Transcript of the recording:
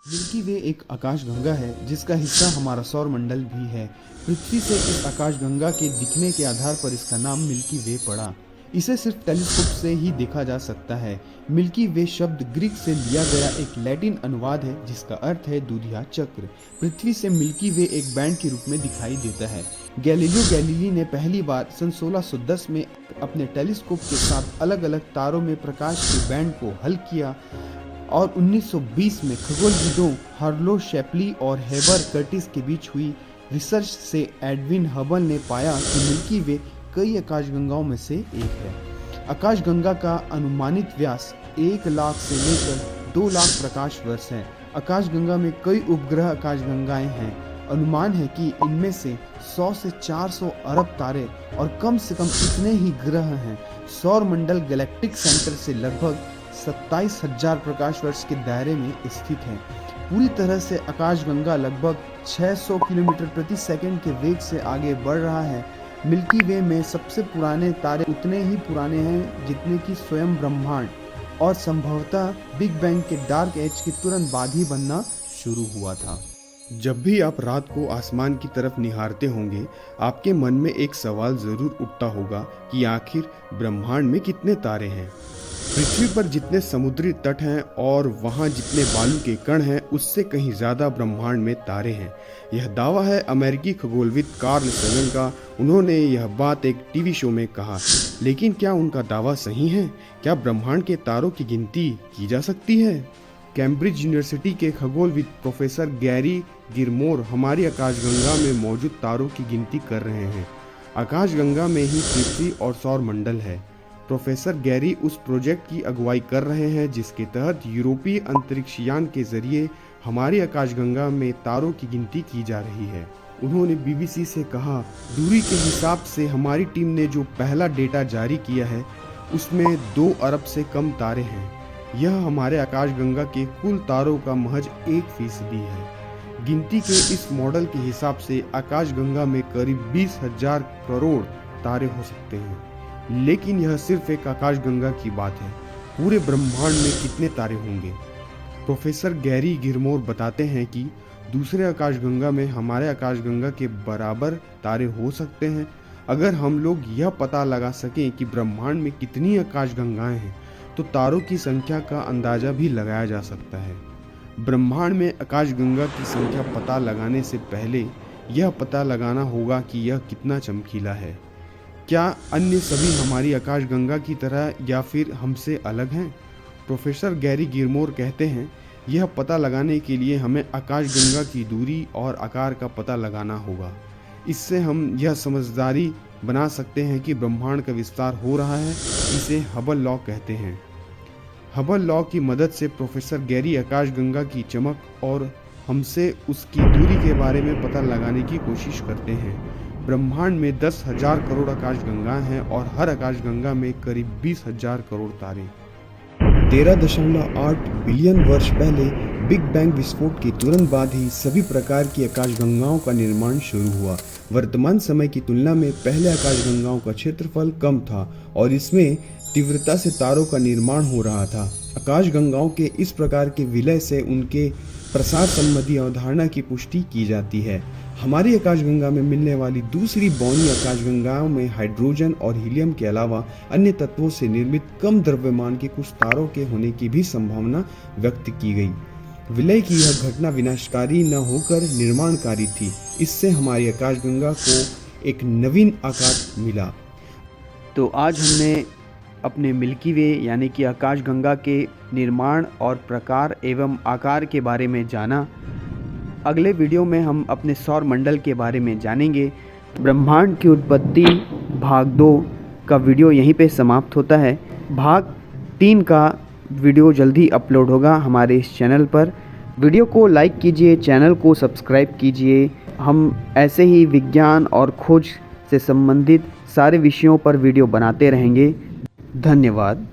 Milky वे एक आकाशगंगा है जिसका हिस्सा हमारा सौर मंडल भी है। पृथ्वी से इस आकाशगंगा के दिखने के आधार पर इसका नाम मिल्की वे पड़ा। इसे सिर्फ टेलीस्कोप से ही देखा जा सकता है। मिल्की वे शब्द ग्रीक से लिया गया एक लैटिन अनुवाद है जिसका अर्थ है दूधिया चक्र। पृथ्वी से मिल्की वे एक बैंड के रूप में दिखाई देता है। गैलीलियो गैलीली ने पहली बार सन 1610 में अपने टेलीस्कोप के साथ अलग अलग तारों में प्रकाश के बैंड को हल किया और 1920 में खगोलविदों हार्लो शेप्ली और हेबर कर्टिस के बीच हुई रिसर्च से एडविन हबल ने पाया कि मिल्की वे कई आकाशगंगाओं में से एक है। आकाशगंगा का अनुमानित व्यास 1 लाख से लेकर 2 लाख प्रकाश वर्ष है। आकाशगंगा में कई उपग्रह आकाशगंगाएं हैं। अनुमान है कि इनमें से 100 से 400 अरब तारे और कम से कम इतने ही ग्रह हैं। सौर मंडल गैलेक्टिक सेंटर से लगभग 27,000 प्रकाश वर्ष के दायरे में स्थित है। पूरी तरह से आकाशगंगा लगभग 600 किलोमीटर प्रति सेकंड के वेग से आगे बढ़ रहा है। मिल्की वे में सबसे पुराने तारे उतने ही पुराने हैं जितने कि स्वयं ब्रह्मांड, और संभवतः बिग बैंग के डार्क एज के तुरंत बाद ही बनना शुरू हुआ था। जब भी आप रात को आसमान की तरफ निहारते होंगे, आपके मन में एक सवाल जरूर उठता होगा कि आखिर ब्रह्मांड में कितने तारे हैं। पृथ्वी पर जितने समुद्री तट हैं और वहाँ जितने बालू के कण हैं, उससे कहीं ज़्यादा ब्रह्मांड में तारे हैं। यह दावा है अमेरिकी खगोलविद कार्ल सगन का। उन्होंने यह बात एक टीवी शो में कहा। लेकिन क्या उनका दावा सही है? क्या ब्रह्मांड के तारों की गिनती की जा सकती है? कैम्ब्रिज यूनिवर्सिटी के खगोलविद प्रोफेसर गैरी गिरमोर हमारी आकाशगंगा में मौजूद तारों की गिनती कर रहे हैं। आकाशगंगा में ही पृथ्वी और सौर मंडल है। प्रोफेसर गैरी उस प्रोजेक्ट की अगुवाई कर रहे हैं जिसके तहत यूरोपीय अंतरिक्ष यान के जरिए हमारी आकाशगंगा में तारों की गिनती की जा रही है। उन्होंने बीबीसी से कहा, दूरी के हिसाब से हमारी टीम ने जो पहला डेटा जारी किया है उसमें 2 अरब से कम तारे हैं। यह हमारे आकाशगंगा के कुल तारों का महज 1% है। गिनती के इस मॉडल के हिसाब से आकाशगंगा में करीब 20,000 करोड़ तारे हो सकते हैं। लेकिन यह सिर्फ एक आकाशगंगा की बात है। पूरे ब्रह्मांड में कितने तारे होंगे? प्रोफेसर गैरी गिरमोर बताते हैं कि दूसरे आकाशगंगा में हमारे आकाशगंगा के बराबर तारे हो सकते हैं। अगर हम लोग यह पता लगा सकें कि ब्रह्मांड में कितनी आकाशगंगाएं हैं, तो तारों की संख्या का अंदाजा भी लगाया जा सकता है। ब्रह्मांड में आकाशगंगा की संख्या पता लगाने से पहले यह पता लगाना होगा कि यह कितना चमकीला है। क्या अन्य सभी हमारी आकाशगंगा की तरह या फिर हमसे अलग हैं? प्रोफेसर गैरी गिरमोर कहते हैं, यह पता लगाने के लिए हमें आकाशगंगा की दूरी और आकार का पता लगाना होगा। इससे हम यह समझदारी बना सकते हैं कि ब्रह्मांड का विस्तार हो रहा है। इसे हबल लॉ कहते हैं। हबल लॉ की मदद से प्रोफेसर गैरी आकाशगंगा की चमक और हमसे उसकी दूरी के बारे में पता लगाने की कोशिश करते हैं। ब्रह्मांड में 10,000 करोड़ आकाशगंगाएं हैं और हर आकाशगंगा में करीब 20,000 करोड़ तारे। 13.8 बिलियन वर्ष पहले बिग बैंग विस्फोट के तुरंत बाद ही सभी प्रकार की आकाशगंगाओं का निर्माण शुरू हुआ। वर्तमान समय की तुलना में पहले आकाशगंगाओं का क्षेत्रफल कम था और इसमें तीव्रता से तारों का निर्माण हो रहा था। आकाशगंगाओं के इस प्रकार के विलय से उनके प्रसार संबंधी अवधारणा की पुष्टि की जाती है। हमारी आकाशगंगा में मिलने वाली दूसरी बौनी आकाशगंगाओं में हाइड्रोजन और हीलियम के अलावा अन्य तत्वों से निर्मित कम द्रव्यमान के कुछ तारों के होने की भी संभावना व्यक्त की गई। विलय की यह घटना विनाशकारी न होकर निर्माणकारी थी। इससे हमारी आकाशगंगा को एक नवीन आकार मिला। तो आज हमने अपने मिल्की वे यानी कि आकाशगंगा के निर्माण और प्रकार एवं आकार के बारे में जाना। अगले वीडियो में हम अपने सौर मंडल के बारे में जानेंगे। ब्रह्मांड की उत्पत्ति भाग 2 का वीडियो यहीं पे समाप्त होता है। भाग 3 का वीडियो जल्दी अपलोड होगा हमारे इस चैनल पर। वीडियो को लाइक कीजिए, चैनल को सब्सक्राइब कीजिए। हम ऐसे ही विज्ञान और खोज से संबंधित सारे विषयों पर वीडियो बनाते रहेंगे। धन्यवाद।